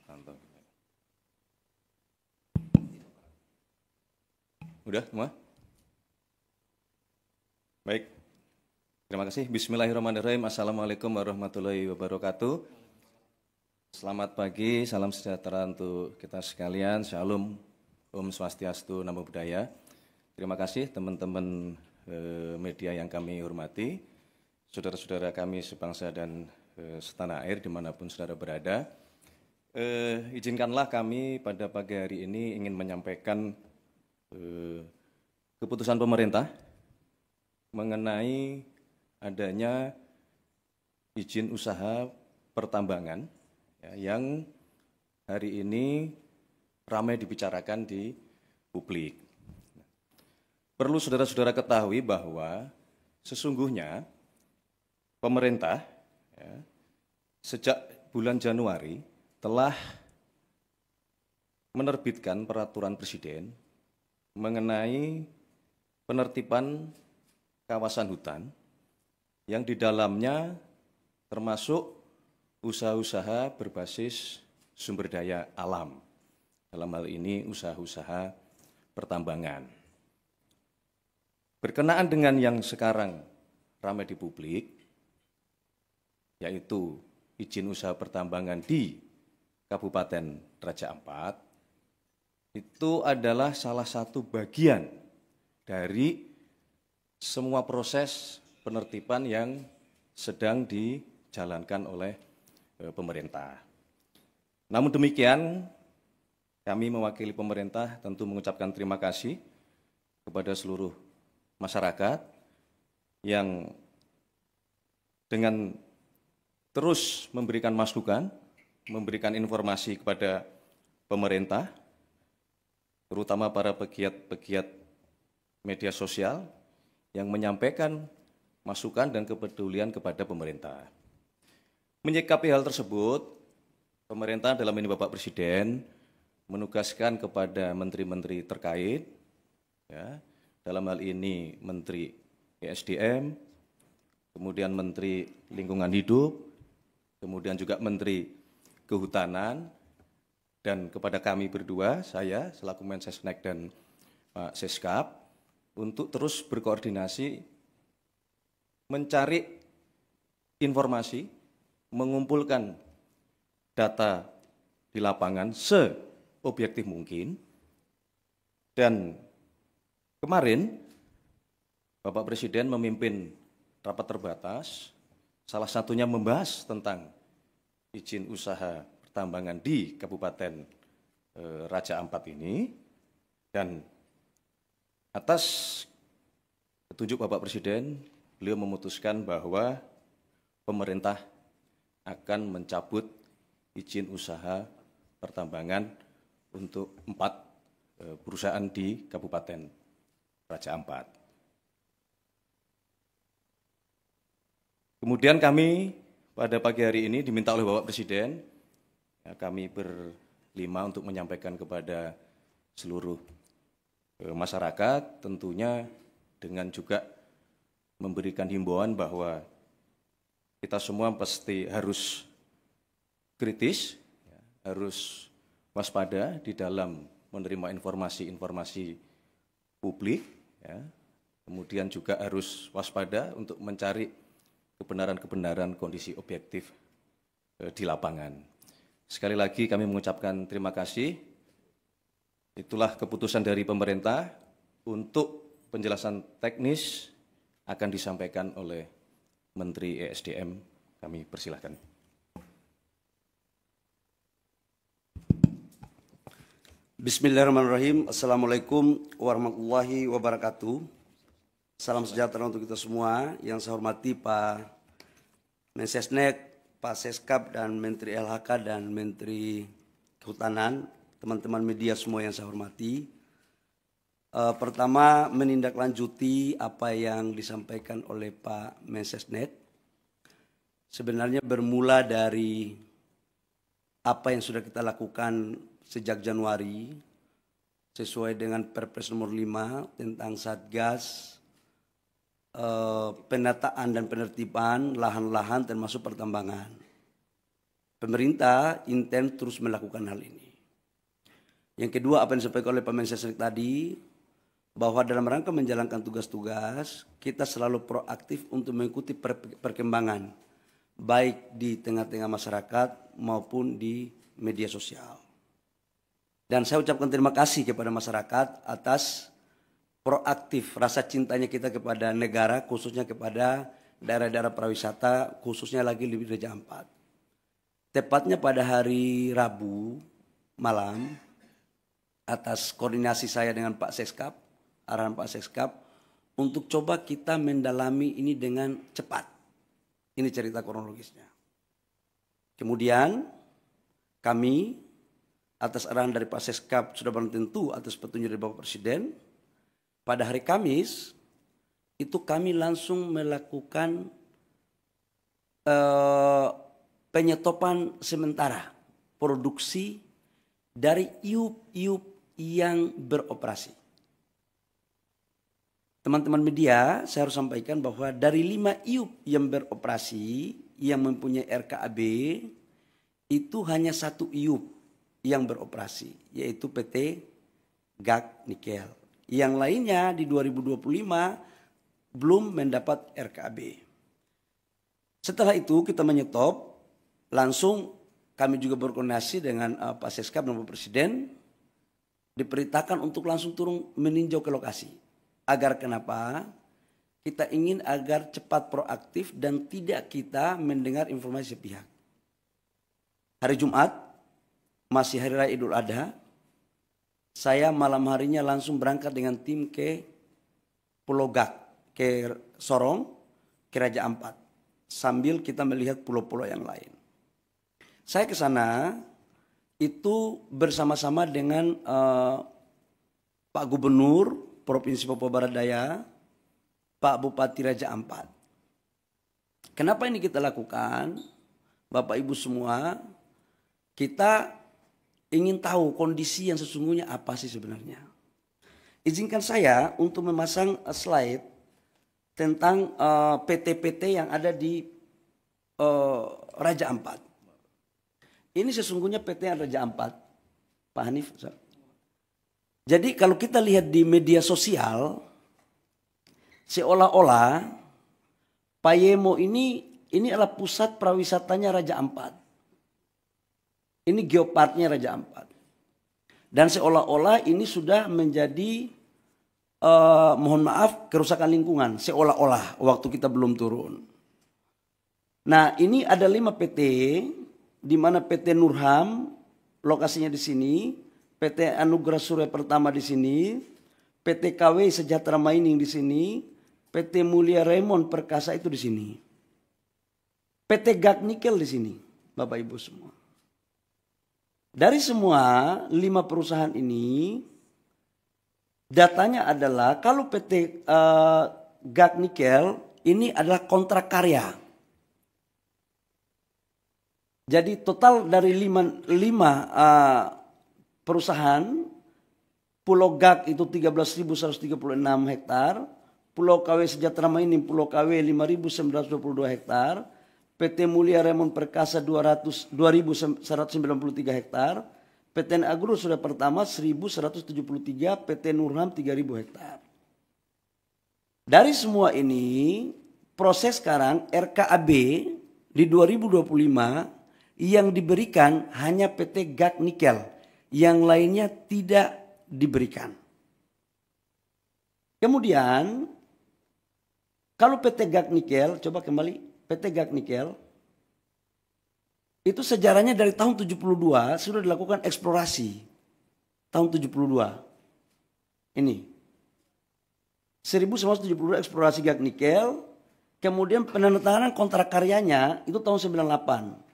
Mantap. Udah semua? Baik. Terima kasih. Bismillahirrahmanirrahim. Assalamualaikum warahmatullahi wabarakatuh. Selamat pagi, salam sejahtera untuk kita sekalian. Shalom, Om Swastiastu, Namo Buddhaya. Terima kasih teman-teman media yang kami hormati, saudara-saudara kami sebangsa dan setanah air dimanapun saudara berada. Izinkanlah kami pada pagi hari ini ingin menyampaikan keputusan pemerintah mengenai adanya izin usaha pertambangan ya, yang hari ini ramai dibicarakan di publik. Perlu saudara-saudara ketahui bahwa sesungguhnya pemerintah ya, sejak bulan Januari telah menerbitkan peraturan presiden mengenai penertiban kawasan hutan yang di dalamnya termasuk usaha-usaha berbasis sumber daya alam. Dalam hal ini usaha-usaha pertambangan. Berkenaan dengan yang sekarang ramai di publik, yaitu izin usaha pertambangan di Kabupaten Raja Ampat, itu adalah salah satu bagian dari semua proses penertiban yang sedang dijalankan oleh pemerintah. Namun demikian, kami mewakili pemerintah tentu mengucapkan terima kasih kepada seluruh masyarakat yang dengan terus memberikan masukan, memberikan informasi kepada pemerintah, terutama para pegiat-pegiat media sosial yang menyampaikan masukan dan kepedulian kepada pemerintah. Menyikapi hal tersebut, pemerintah dalam ini Bapak Presiden menugaskan kepada menteri-menteri terkait, ya, dalam hal ini Menteri ESDM, kemudian Menteri Lingkungan Hidup, kemudian juga Menteri Kehutanan, dan kepada kami berdua, saya selaku Mensesnek dan Pak Seskap, untuk terus berkoordinasi, mencari informasi, mengumpulkan data di lapangan seobjektif mungkin, dan kemarin Bapak Presiden memimpin rapat terbatas, salah satunya membahas tentang izin usaha pertambangan di Kabupaten Raja Ampat ini, dan atas petunjuk Bapak Presiden, beliau memutuskan bahwa pemerintah akan mencabut izin usaha pertambangan untuk 4 perusahaan di Kabupaten Raja Ampat. Kemudian kami pada pagi hari ini diminta oleh Bapak Presiden, ya, kami berlima untuk menyampaikan kepada seluruh masyarakat, tentunya dengan juga memberikan himbauan bahwa kita semua pasti harus kritis, ya, harus waspada di dalam menerima informasi-informasi publik, ya. Kemudian juga harus waspada untuk mencari kebenaran-kebenaran kondisi objektif di lapangan. Sekali lagi kami mengucapkan terima kasih. Itulah keputusan dari pemerintah. Untuk penjelasan teknis akan disampaikan oleh Menteri ESDM. Kami persilahkan. Bismillahirrahmanirrahim. Assalamualaikum warahmatullahi wabarakatuh. Salam sejahtera untuk kita semua. Yang saya hormati Pak Mensesnek, Pak Seskap, dan Menteri LHK dan Menteri Kehutanan, teman-teman media semua yang saya hormati. Pertama, menindaklanjuti apa yang disampaikan oleh Pak Mensesnek. Sebenarnya bermula dari apa yang sudah kita lakukan sejak Januari, sesuai dengan Perpres nomor 5 tentang Satgas, penataan dan penertiban lahan-lahan termasuk pertambangan. pemerintah intens terus melakukan hal ini. Yang kedua, apa yang disampaikan oleh Pak Mensesnek tadi, bahwa dalam rangka menjalankan tugas-tugas, kita selalu proaktif untuk mengikuti perkembangan, baik di tengah-tengah masyarakat maupun di media sosial. Dan saya ucapkan terima kasih kepada masyarakat atas proaktif rasa cintanya kita kepada negara, khususnya kepada daerah-daerah pariwisata, khususnya lagi di Raja Ampat. Tepatnya pada hari Rabu malam, atas koordinasi saya dengan Pak Seskap, arahan Pak Seskap, untuk coba kita mendalami ini dengan cepat. Ini cerita kronologisnya. Kemudian kami atas arahan dari Pak Seskap sudah barang tentu atas petunjuk dari Bapak Presiden, pada hari Kamis itu kami langsung melakukan penyetopan sementara produksi dari iup-iup yang beroperasi. Teman-teman media, saya harus sampaikan bahwa dari 5 iup yang beroperasi, yang mempunyai RKAB, itu hanya 1 iup yang beroperasi, yaitu PT GAK Nikel. Yang lainnya di 2025 belum mendapat RKAB. Setelah itu kita menyetop, langsung kami juga berkoordinasi dengan Pak Seskap dan Bapak Presiden, diperintahkan untuk langsung turun meninjau ke lokasi. Agar kenapa? Kita ingin agar cepat proaktif dan tidak kita mendengar informasi sepihak. Hari Jumat, masih Hari Raya Idul Adha, saya malam harinya langsung berangkat dengan tim ke Pulau Gak, ke Sorong, ke Raja Ampat. Sambil kita melihat pulau-pulau yang lain. Saya ke sana itu bersama-sama dengan Pak Gubernur Provinsi Papua Barat Daya, Pak Bupati Raja Ampat. Kenapa ini kita lakukan? Bapak Ibu semua, kita ingin tahu kondisi yang sesungguhnya apa sih sebenarnya. Izinkan saya untuk memasang slide tentang PT-PT yang ada di Raja Ampat. Ini sesungguhnya PT Raja Ampat, Pak Hanif. Jadi kalau kita lihat di media sosial, seolah-olah Payemo ini adalah pusat pariwisatanya Raja Ampat. Ini geoparknya Raja Ampat. Dan seolah-olah ini sudah menjadi, mohon maaf, kerusakan lingkungan. Seolah-olah waktu kita belum turun. Nah ini ada 5 PT, di mana PT Nurham, lokasinya di sini, PT Anugerah Surya Pertama di sini, PT KW Sejahtera Mining di sini, PT Mulia Raymond Perkasa itu di sini. PT GAK Nikel di sini, Bapak Ibu semua. Dari semua 5 perusahaan ini, datanya adalah kalau PT GAK Nikel ini adalah kontrak karya. Jadi total dari 5 perusahaan, Pulau GAK itu 13.136 hektar, Pulau KW Sejahtera Mining, Pulau KW 5.922 hektar, PT Mulia Raymond Perkasa 2.193 hektar, PT Agro Surya Pertama 1.173, PT Nurham 3.000 hektar. Dari semua ini, proses sekarang RKAB di 2025 yang diberikan hanya PT GAK Nikel, yang lainnya tidak diberikan. Kemudian, kalau PT GAK Nikel, coba kembali, PT GAK Nikel, itu sejarahnya dari tahun 72 sudah dilakukan eksplorasi. Tahun 72. Ini. 1972 eksplorasi GAK Nikel, kemudian penandatanganan kontrak karyanya itu tahun 98.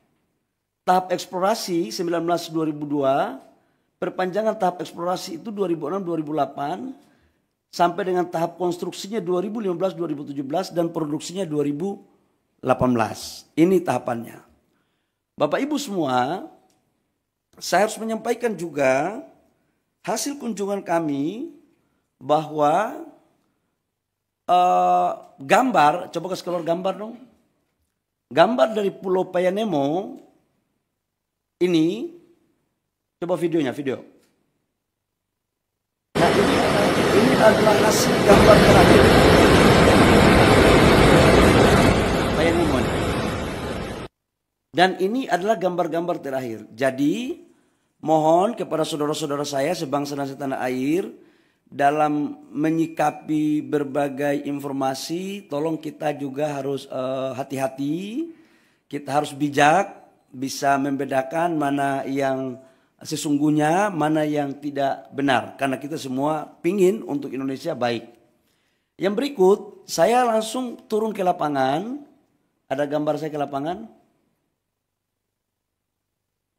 Tahap eksplorasi 19-2002, perpanjangan tahap eksplorasi itu 2006-2008, sampai dengan tahap konstruksinya 2015-2017 dan produksinya 2018. Ini tahapannya. Bapak Ibu semua, saya harus menyampaikan juga hasil kunjungan kami bahwa gambar, coba kasih keluar gambar dong. Gambar dari Pulau Payanemo Ini, coba videonya, video. Nah, ini adalah hasil gambar terakhir. Bayangin mohon. Dan ini adalah gambar-gambar terakhir. Jadi, mohon kepada saudara-saudara saya sebangsa dan setanah air, dalam menyikapi berbagai informasi, tolong kita juga harus hati-hati, kita harus bijak, bisa membedakan mana yang sesungguhnya, mana yang tidak benar. Karena kita semua pingin untuk Indonesia baik. Yang berikut, saya langsung turun ke lapangan. Ada gambar saya ke lapangan.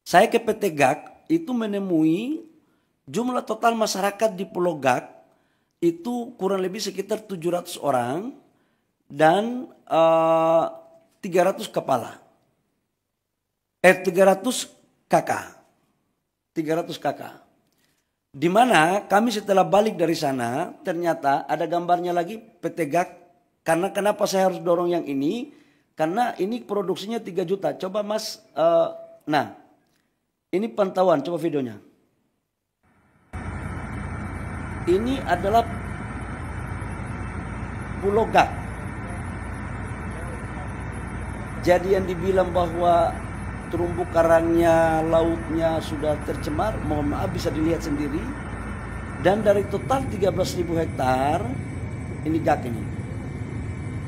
Saya ke PT GAK itu menemui jumlah total masyarakat di Pulau GAK itu kurang lebih sekitar 700 orang dan 300 kepala. 300 kakak. 300 kakak. Di mana kami setelah balik dari sana ternyata ada gambarnya lagi PT GAK. Karena kenapa saya harus dorong yang ini? Karena ini produksinya 3 juta. Coba Mas, nah ini pantauan, coba videonya. Ini adalah Pulau GAK. Jadi yang dibilang bahwa terumbu karangnya, lautnya sudah tercemar, mohon maaf bisa dilihat sendiri. Dan dari total 13.000 hektar, ini GAK ini.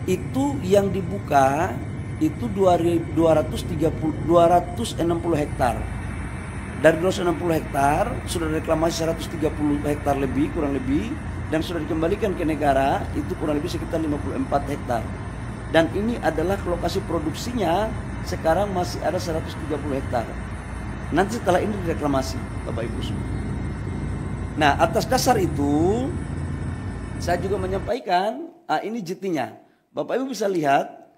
Itu yang dibuka itu 260 hektar. Dari 260 hektar sudah reklamasi 130 hektar lebih, kurang lebih, dan sudah dikembalikan ke negara itu kurang lebih sekitar 54 hektar. Dan ini adalah lokasi produksinya sekarang masih ada 130 hektar. Nanti setelah ini direklamasi, Bapak Ibu semua. Nah, atas dasar itu saya juga menyampaikan, ini JT-nya. Bapak Ibu bisa lihat,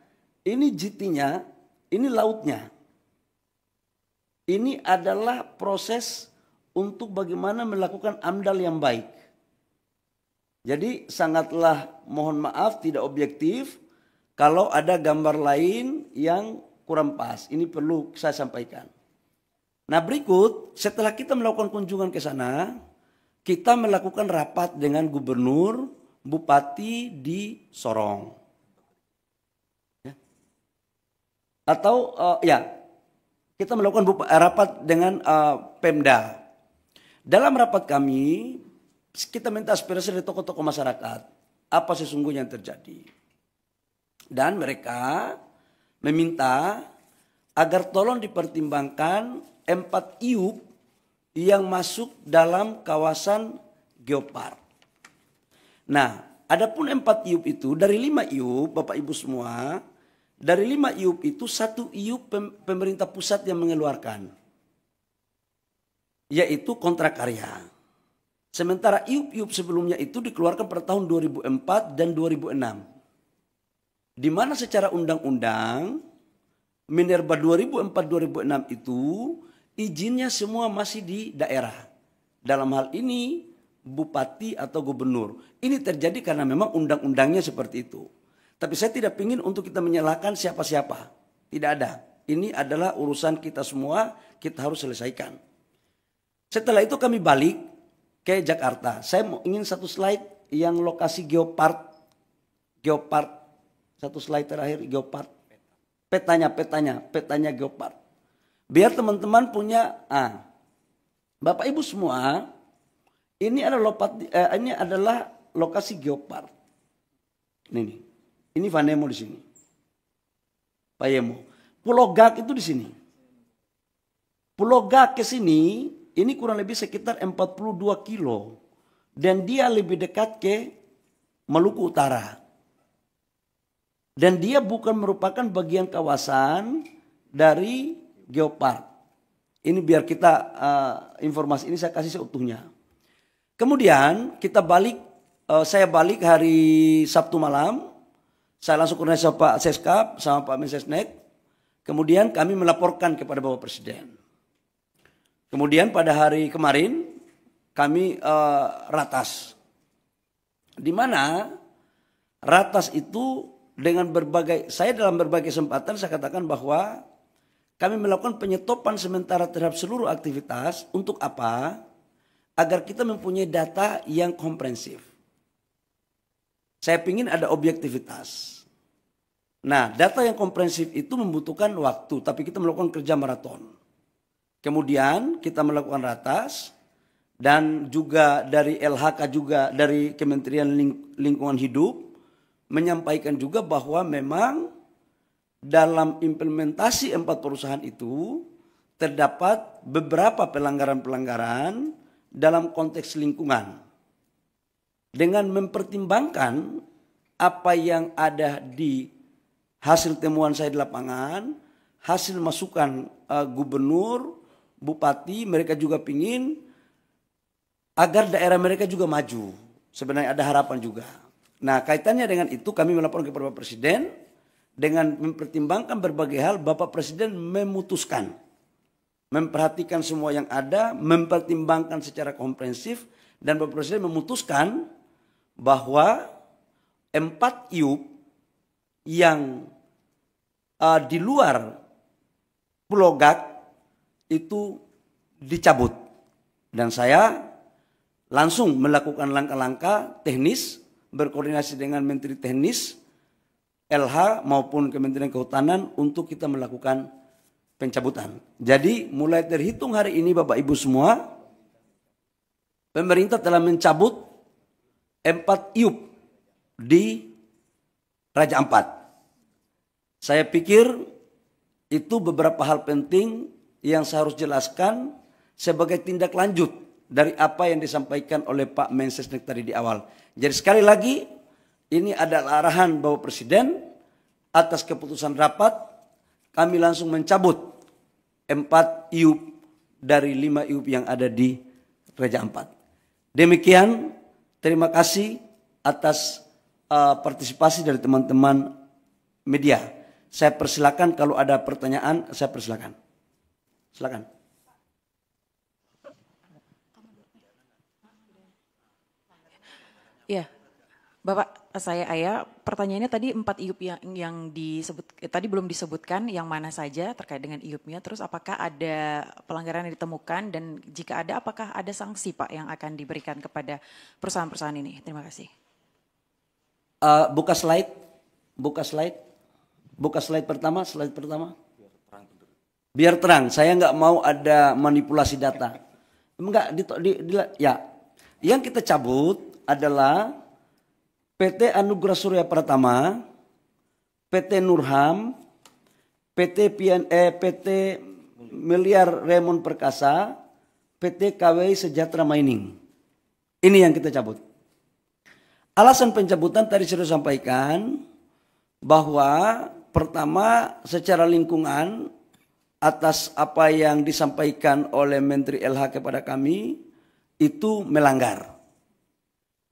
ini JT-nya, ini lautnya. Ini adalah proses untuk bagaimana melakukan AMDAL yang baik. Jadi sangatlah mohon maaf tidak objektif kalau ada gambar lain yang kurang pas. Ini perlu saya sampaikan. Nah berikut setelah kita melakukan kunjungan ke sana, kita melakukan rapat dengan gubernur, bupati di Sorong. Ya. Atau kita melakukan rapat dengan Pemda. Dalam rapat kami, kita minta aspirasi dari tokoh-tokoh masyarakat. Apa sesungguhnya yang terjadi. Dan mereka meminta agar tolong dipertimbangkan 4 IUP yang masuk dalam kawasan Geopark. Nah, adapun 4 IUP itu, dari 5 IUP, Bapak Ibu semua, dari 5 IUP itu 1 IUP pemerintah pusat yang mengeluarkan. Yaitu kontrak karya. Sementara IUP-IUP sebelumnya itu dikeluarkan pada tahun 2004 dan 2006. Di mana secara undang-undang Minerba 2004-2006 itu izinnya semua masih di daerah. Dalam hal ini bupati atau gubernur. Ini terjadi karena memang undang-undangnya seperti itu. Tapi saya tidak ingin untuk kita menyalahkan siapa-siapa. Tidak ada. Ini adalah urusan kita semua, kita harus selesaikan. Setelah itu kami balik ke Jakarta. Saya ingin satu slide yang lokasi Geopark. Geopark. Satu slide terakhir Geopark. Petanya Geopark. Biar teman-teman punya, Bapak Ibu semua, ini adalah lokasi Geopark. Ini Vanemo di sini. Payemo. Pulau GAK itu di sini. Pulau GAK ke sini, ini kurang lebih sekitar 42 kilo. Dan dia lebih dekat ke Maluku Utara. Dan dia bukan merupakan bagian kawasan dari Geopark. Ini biar kita informasi ini saya kasih seutuhnya. Kemudian kita balik, saya balik hari Sabtu malam. Saya langsung koordinasi sama Pak Seskap, sama Pak Mensesnek. Kemudian kami melaporkan kepada Bapak Presiden. Kemudian pada hari kemarin kami ratas. Di mana ratas itu dengan berbagai, saya dalam berbagai kesempatan saya katakan bahwa kami melakukan penyetopan sementara terhadap seluruh aktivitas. Untuk apa? Agar kita mempunyai data yang komprehensif. Saya ingin ada objektivitas. Nah, data yang komprehensif itu membutuhkan waktu, tapi kita melakukan kerja maraton. Kemudian kita melakukan ratas, dan juga dari LHK juga dari Kementerian Lingkungan Hidup menyampaikan juga bahwa memang dalam implementasi 4 perusahaan itu terdapat beberapa pelanggaran-pelanggaran dalam konteks lingkungan. Dengan mempertimbangkan apa yang ada di hasil temuan saya di lapangan, hasil masukan gubernur, bupati, mereka juga pingin agar daerah mereka juga maju. Sebenarnya ada harapan juga. Nah, kaitannya dengan itu kami melaporkan kepada Bapak Presiden. Dengan mempertimbangkan berbagai hal, Bapak Presiden memutuskan, memperhatikan semua yang ada, mempertimbangkan secara komprehensif, dan Bapak Presiden memutuskan bahwa 4 IUP yang di luar Pulau Gak itu dicabut. Dan saya langsung melakukan langkah-langkah teknis, berkoordinasi dengan Menteri Teknis, LH maupun Kementerian Kehutanan untuk kita melakukan pencabutan. Jadi mulai terhitung hari ini Bapak Ibu semua, pemerintah telah mencabut 4 IUP di Raja Ampat. Saya pikir itu beberapa hal penting yang saya harus jelaskan sebagai tindak lanjut dari apa yang disampaikan oleh Pak Mensesnek tadi di awal. Jadi sekali lagi, ini adalah arahan Bapak Presiden atas keputusan rapat, kami langsung mencabut 4 IUP dari 5 IUP yang ada di Raja Ampat. Demikian, terima kasih atas partisipasi dari teman-teman media. Saya persilakan kalau ada pertanyaan, saya persilakan. Silakan. Ya, Bapak, saya Aya. Pertanyaannya tadi 4 IUP yang disebut tadi belum disebutkan yang mana saja terkait dengan IUP-nya. Terus apakah ada pelanggaran yang ditemukan dan jika ada apakah ada sanksi Pak yang akan diberikan kepada perusahaan-perusahaan ini? Terima kasih. Buka slide pertama, Biar terang, saya nggak mau ada manipulasi data. Enggak, ya. Yang kita cabut adalah PT Anugerah Surya Pratama, PT Nurham, PT Miliar Raymond Perkasa, PT KWI Sejahtera Mining. Ini yang kita cabut. Alasan pencabutan tadi sudah sampaikan bahwa pertama secara lingkungan atas apa yang disampaikan oleh Menteri LH kepada kami itu melanggar.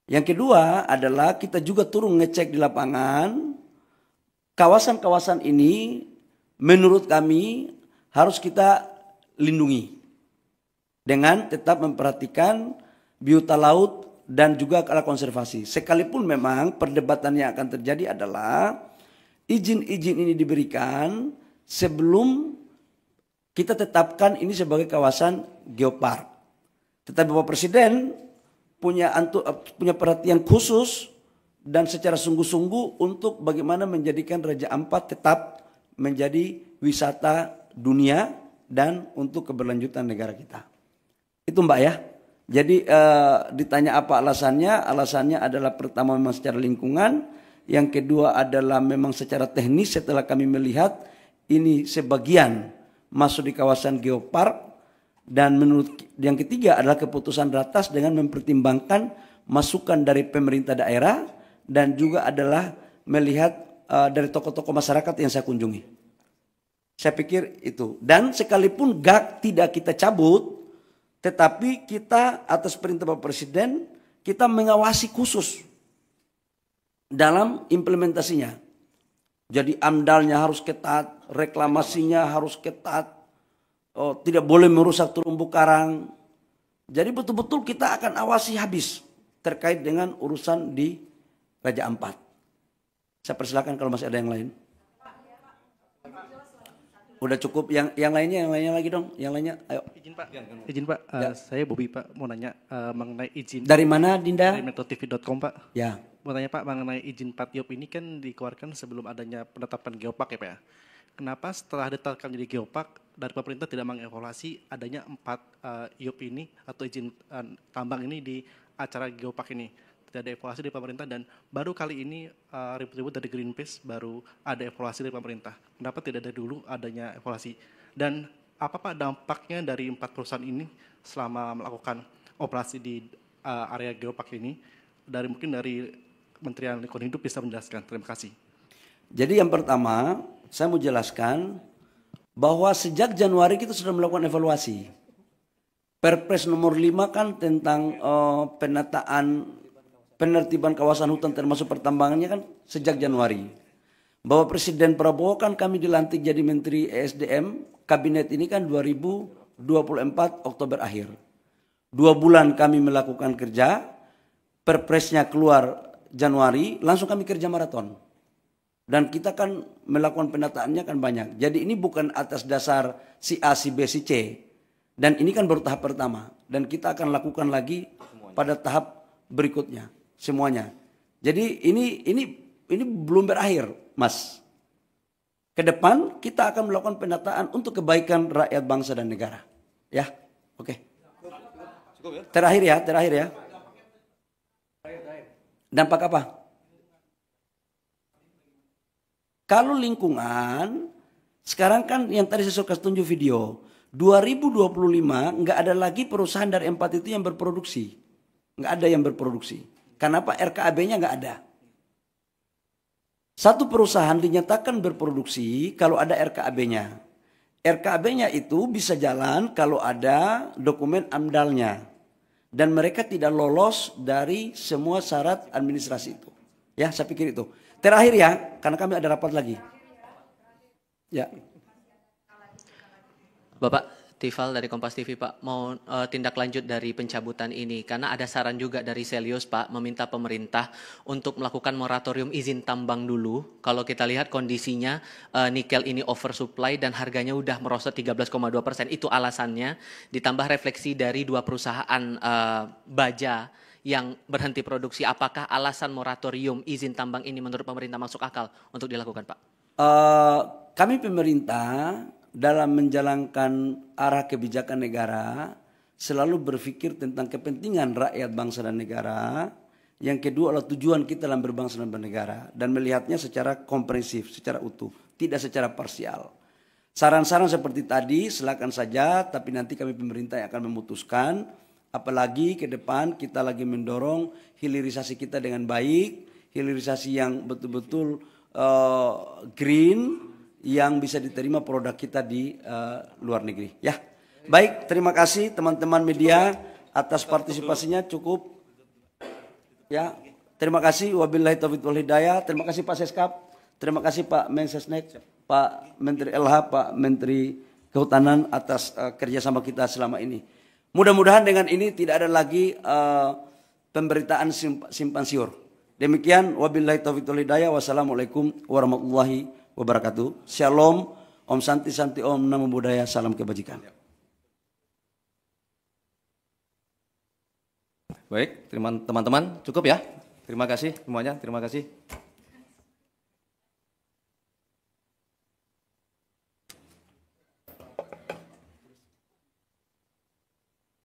Yang kedua adalah kita juga turun ngecek di lapangan, kawasan-kawasan ini menurut kami harus kita lindungi dengan tetap memperhatikan biota laut dan juga kala konservasi. Sekalipun memang perdebatan yang akan terjadi adalah izin-izin ini diberikan sebelum kita tetapkan ini sebagai kawasan geopark. Tetapi Bapak Presiden punya perhatian khusus dan secara sungguh-sungguh untuk bagaimana menjadikan Raja Ampat tetap menjadi wisata dunia dan untuk keberlanjutan negara kita. Itu Mbak ya. Jadi ditanya apa alasannya? Alasannya adalah pertama memang secara lingkungan, yang kedua adalah memang secara teknis setelah kami melihat ini sebagian masuk di kawasan geopark. Dan menurut yang ketiga adalah keputusan ratas dengan mempertimbangkan masukan dari pemerintah daerah dan juga adalah melihat dari tokoh-tokoh masyarakat yang saya kunjungi. Saya pikir itu. Dan sekalipun GAK tidak kita cabut, tetapi kita atas perintah Bapak Presiden kita mengawasi khusus dalam implementasinya. Jadi AMDAL-nya harus ketat, reklamasinya harus ketat. Tidak boleh merusak terumbu karang. Jadi betul-betul kita akan awasi habis terkait dengan urusan di Raja Ampat. Saya persilakan kalau masih ada yang lain. Udah cukup. Yang lainnya lagi dong. Yang lainnya, ayo. Izin Pak, saya Bobby Pak, mau nanya mengenai izin. Dari mana, Dinda? Dari metrotv.com Pak. Ya. Mau tanya Pak, mengenai izin 4 IOP ini kan dikeluarkan sebelum adanya penetapan geopark ya Pak ya. Kenapa setelah ditetapkan jadi geopark, dari pemerintah tidak mengevaluasi adanya 4 IOP ini atau izin tambang ini di acara geopark ini? Tidak ada evaluasi dari pemerintah dan baru kali ini ribut-ribut dari Greenpeace baru ada evaluasi dari pemerintah. Kenapa tidak dari dulu adanya evaluasi? Dan apa Pak dampaknya dari 4 perusahaan ini selama melakukan operasi di area geopark ini? Mungkin dari Kementerian Lingkungan Hidup bisa menjelaskan. Terima kasih. Jadi yang pertama, saya mau jelaskan bahwa sejak Januari kita sudah melakukan evaluasi. Perpres nomor 5 kan tentang penertiban kawasan hutan termasuk pertambangannya kan sejak Januari. Bahwa Presiden Prabowo kan kami dilantik jadi Menteri ESDM, kabinet ini kan 2024 Oktober akhir. 2 bulan kami melakukan kerja, perpresnya keluar Januari, langsung kami kerja maraton. Dan kita kan melakukan penataannya kan banyak. Jadi ini bukan atas dasar si A, si B, si C. Dan ini kan baru tahap pertama. Dan kita akan lakukan lagi pada tahap berikutnya. Semuanya. Jadi ini belum berakhir, Mas. Ke depan kita akan melakukan penataan untuk kebaikan rakyat bangsa dan negara. Ya, oke. Terakhir ya. Dampak apa? Kalau lingkungan, sekarang kan yang tadi saya suka tunjuk video, 2025 nggak ada lagi perusahaan dari 4 itu yang berproduksi. Nggak ada yang berproduksi. Kenapa? RKAB-nya nggak ada. Satu perusahaan dinyatakan berproduksi kalau ada RKAB-nya. RKAB-nya itu bisa jalan kalau ada dokumen AMDAL-nya. Dan mereka tidak lolos dari semua syarat administrasi itu. Ya, saya pikir itu. Terakhir ya, karena kami ada rapat lagi. Ya. Bapak Tifal dari Kompas TV Pak, mau tindak lanjut dari pencabutan ini. Karena ada saran juga dari Selius Pak, meminta pemerintah untuk melakukan moratorium izin tambang dulu. Kalau kita lihat kondisinya nikel ini oversupply dan harganya udah merosot 13,2%. Itu alasannya, ditambah refleksi dari 2 perusahaan baja yang berhenti produksi. Apakah alasan moratorium izin tambang ini menurut pemerintah masuk akal untuk dilakukan Pak? Kami pemerintah dalam menjalankan arah kebijakan negara selalu berpikir tentang kepentingan rakyat bangsa dan negara. Yang kedua adalah tujuan kita dalam berbangsa dan bernegara dan melihatnya secara komprehensif, secara utuh, tidak secara parsial. Saran-saran seperti tadi silakan saja, tapi nanti kami pemerintah yang akan memutuskan. Apalagi ke depan kita lagi mendorong hilirisasi kita dengan baik, hilirisasi yang betul-betul green, yang bisa diterima produk kita di luar negeri. Ya, baik. Terima kasih teman-teman media atas partisipasinya. Cukup. Ya, terima kasih. Wabillahi taufiq wal hidayah. Terima kasih Pak Seskap. Terima kasih Pak Mensesnek, Pak Menteri LH, Pak Menteri Kehutanan atas kerjasama kita selama ini. Mudah-mudahan dengan ini tidak ada lagi pemberitaan simpan siur. Demikian. Wabillahi taufiq wal hidayah. Wassalamualaikum warahmatullahi wabarakatuh. Shalom, Om Santi Santi Om, Namo Buddhaya, salam kebajikan. Baik, teman-teman, cukup ya. Terima kasih semuanya, terima kasih.